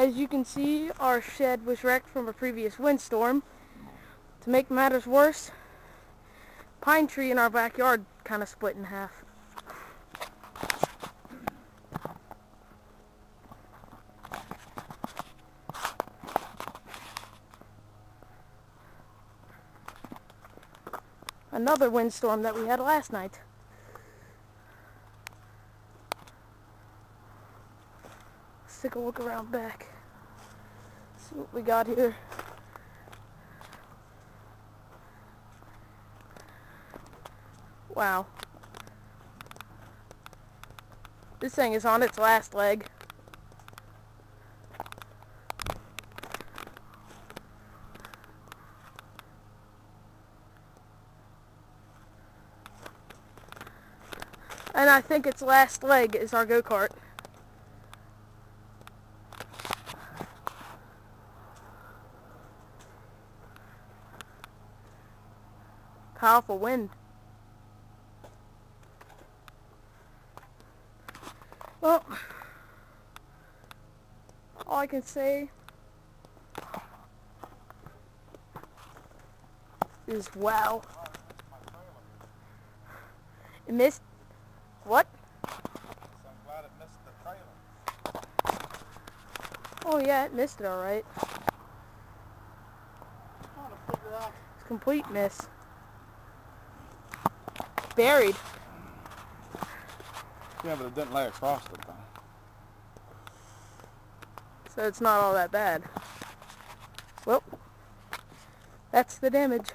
As you can see, our shed was wrecked from a previous windstorm. To make matters worse, pine tree in our backyard kind of split in half. Another windstorm that we had last night. Let's take a look around back. See what we got here. Wow. This thing is on its last leg. And I think its last leg is our go-kart. Powerful wind. Well, all I can say is wow. It missed. What? So I'm glad it missed the trailer. Oh yeah, it missed it alright. Trying to figure out. It's a complete miss. Buried. Yeah, but it didn't lay across it though. So it's not all that bad. Well, that's the damage.